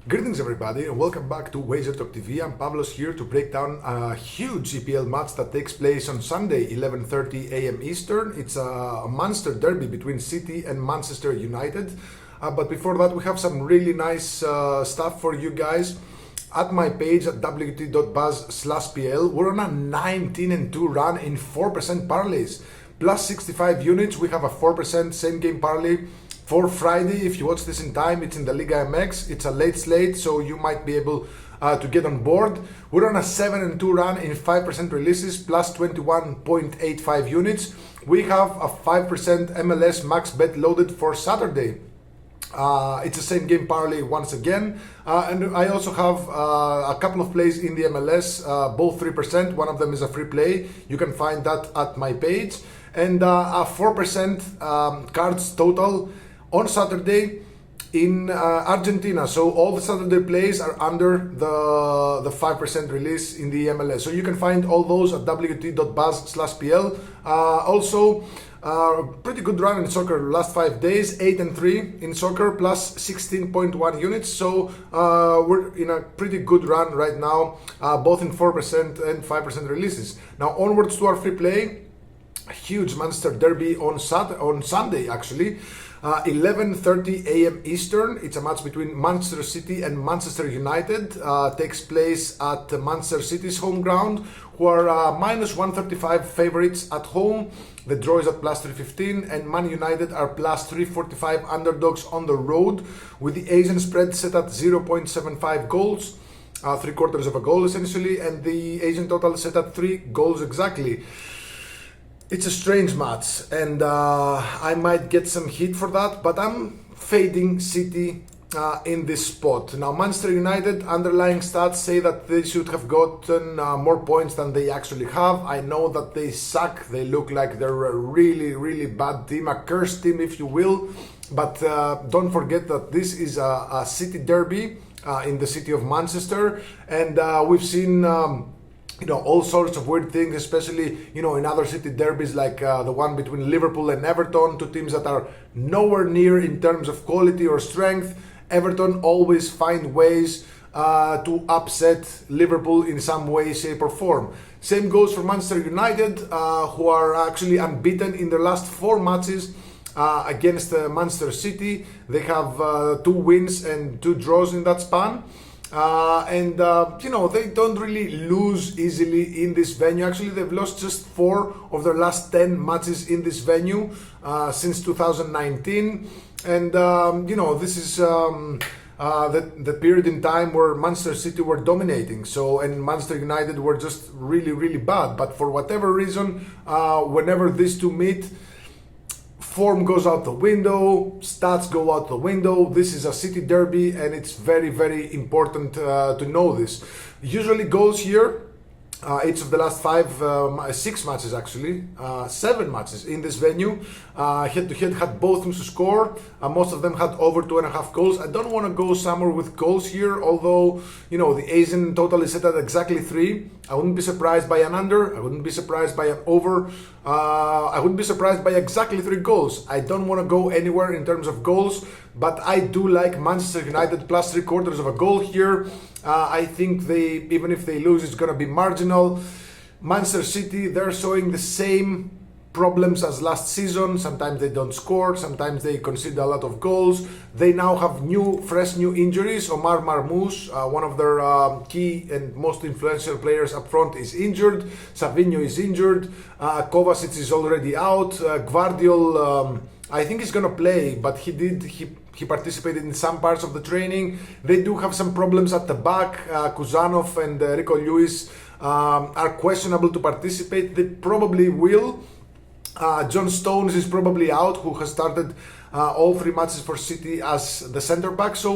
Greetings everybody and welcome back to Wager Talk TV. I'm Pavlos here to break down a huge EPL match that takes place on Sunday 11:30 a.m. Eastern. It's a monster derby between City and Manchester United. But before that we have some really nice stuff for you guys. At my page at wt.buzz/pl, we're on a 19-2 run in 4% parlays. Plus 65 units, we have a 4% same game parlay. For Friday, if you watch this in time, it's in the Liga MX. It's a late slate, so you might be able to get on board. We're on a 7-2 run in 5% releases, plus 21.85 units. We have a 5% MLS max bet loaded for Saturday. It's the same game parlay once again. And I also have a couple of plays in the MLS, both 3%. One of them is a free play. You can find that at my page. And a 4% cards total on Saturday in Argentina. So all the Saturday plays are under the 5% release in the MLS. So you can find all those at wt.buzz/pl. Also, pretty good run in soccer last 5 days, 8-3 in soccer, plus 16.1 units. So we're in a pretty good run right now, both in 4% and 5% releases. Now onwards to our free play. A huge Manchester derby on Sunday actually. 11:30 a.m. Eastern. It's a match between Manchester City and Manchester United. Takes place at Manchester City's home ground, who are minus 135 favorites at home. The draw is at plus 315, and Man United are plus 345 underdogs on the road, with the Asian spread set at 0.75 goals, 3/4 of a goal essentially, and the Asian total set at 3 goals exactly. It's a strange match, and I might get some heat for that, but I'm fading City in this spot. Now, Manchester United underlying stats say that they should have gotten more points than they actually have. I know that they suck. They look like they're a really, really bad team, a cursed team, if you will. But don't forget that this is a City derby in the city of Manchester, and we've seen all sorts of weird things, especially, in other city derbies like the one between Liverpool and Everton, two teams that are nowhere near in terms of quality or strength. Everton always find ways to upset Liverpool in some way, shape or form. Same goes for Manchester United, who are actually unbeaten in their last 4 matches against Manchester City. They have 2 wins and 2 draws in that span. They don't really lose easily in this venue. Actually, they've lost just 4 of their last 10 matches in this venue since 2019. And, this is the period in time where Manchester City were dominating. And Manchester United were just really, really bad. But for whatever reason, whenever these two meet, form goes out the window, stats go out the window. This is a City derby, and it's very, very important to know this. Usually goals here, each of the last 6 matches actually, 7 matches in this venue, head-to-head had both teams to score. Most of them had over 2.5 goals. I don't want to go somewhere with goals here, although, the Asian total is set at exactly 3. I wouldn't be surprised by an under. I wouldn't be surprised by an over. I wouldn't be surprised by exactly 3 goals. I don't want to go anywhere in terms of goals, but I do like Manchester United plus 3/4 of a goal here. I think even if they lose, it's going to be marginal. Manchester City, they're showing the same problems as last season. Sometimes they don't score, sometimes they concede a lot of goals. They now have fresh new injuries. Omar Marmoush, one of their key and most influential players up front, is injured. Savinho is injured. Kovacic is already out. Gvardiol, I think he's going to play, but he participated in some parts of the training. They do have some problems at the back. Kuzanov and Rico Lewis are questionable to participate. They probably will. John Stones is probably out, who has started all 3 matches for City as the center back. So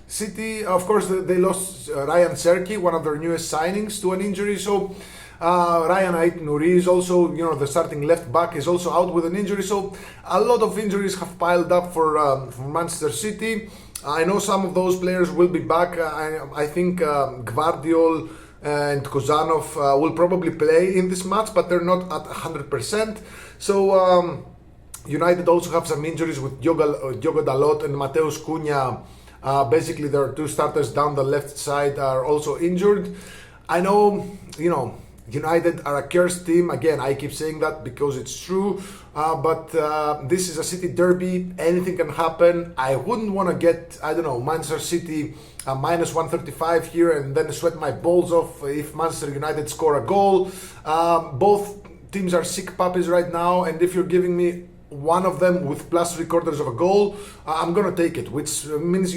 City, of course, they lost Ryan Cherki, one of their newest signings, to an injury. So Ryan Ait-Nouri is also, the starting left back, is also out with an injury. So a lot of injuries have piled up for Manchester City. I know some of those players will be back. I think Gvardiol and Kuzanov will probably play in this match, but they're not at 100%. So United also have some injuries with Diogo Dalot and Mateus Cunha Basically, there are two starters down the left side are also injured. I know, United are a cursed team. Again, I keep saying that because it's true. But this is a City derby. Anything can happen. I wouldn't want to get, Manchester City minus 135 here and then sweat my balls off if Manchester United score a goal. Both teams are sick puppies right now, and if you're giving me one of them with plus 3/4 of a goal, I'm gonna take it, which means,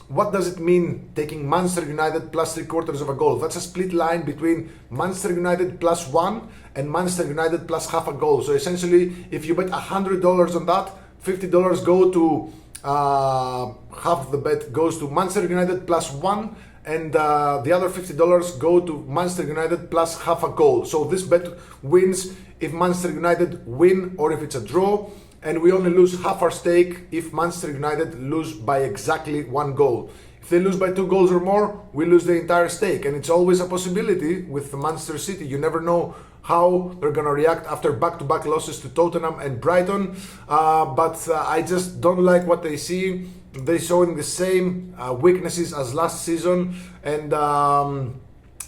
what does it mean taking Manchester United plus 3/4 of a goal? That's a split line between Manchester United plus 1 and Manchester United plus half a goal. So essentially, if you bet $100 on that, $50 go to half of the bet goes to Manchester United plus 1, and the other $50 go to Manchester United plus half a goal. So this bet wins if Manchester United win or if it's a draw, and we only lose half our stake if Manchester United lose by exactly 1 goal. If they lose by 2 goals or more, we lose the entire stake, and it's always a possibility with Manchester City. You never know how they're gonna react after back-to-back losses to Tottenham and Brighton, but I just don't like what they see. They're showing the same weaknesses as last season, and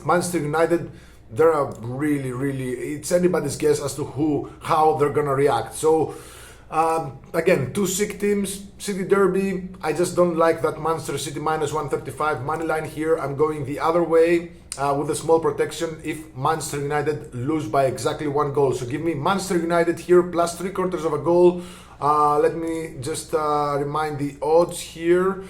Manchester United, they're really, it's anybody's guess as to how they're gonna react. So again, two sick teams, City derby. I just don't like that Manchester City minus 135 money line here. I'm going the other way with a small protection if Manchester United lose by exactly 1 goal. So give me Manchester United here plus 3/4 of a goal. Let me just remind the odds here.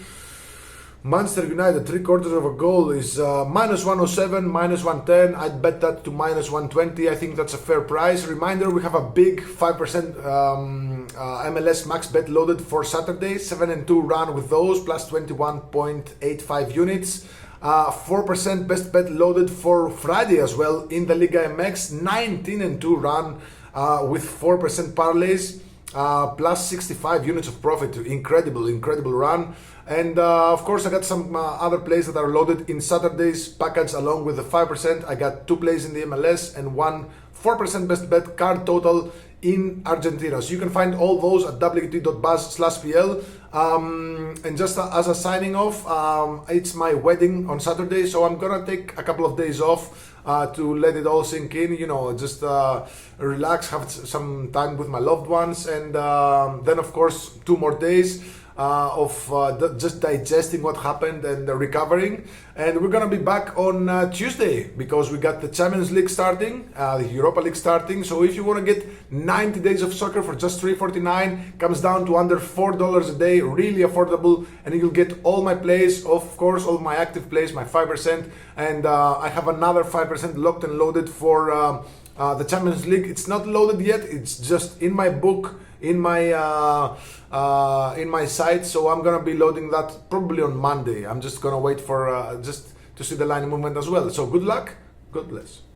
Manchester United 3/4 of a goal is minus 107, minus 110. I'd bet that to minus 120. I think that's a fair price. Reminder, we have a big 5% MLS max bet loaded for Saturday. 7-2 run with those, plus 21.85 units. 4% best bet loaded for Friday as well in the Liga MX. 19-2 run with 4% parlays. Plus 65 units of profit. Incredible run. And of course, I got some other plays that are loaded in Saturday's package along with the 5%. I got 2 plays in the MLS and 1 4% best bet card total in Argentina. So you can find all those at wt.buzz/pl. And just as a signing off, it's my wedding on Saturday, so I'm gonna take a couple of days off to let it all sink in, just relax, have some time with my loved ones, and then of course 2 more days of just digesting what happened and recovering. And we're gonna be back on Tuesday because we got the Champions League starting, the Europa League starting. So if you want to get 90 days of soccer for just $3.49, comes down to under $4 a day, really affordable, and you'll get all my plays, of course, all my active plays, my 5%, and I have another 5% locked and loaded for the Champions League. It's not loaded yet, it's just in my book, in my site, so I'm gonna be loading that probably on Monday. I'm just gonna wait for just to see the line movement as well. So good luck, God bless.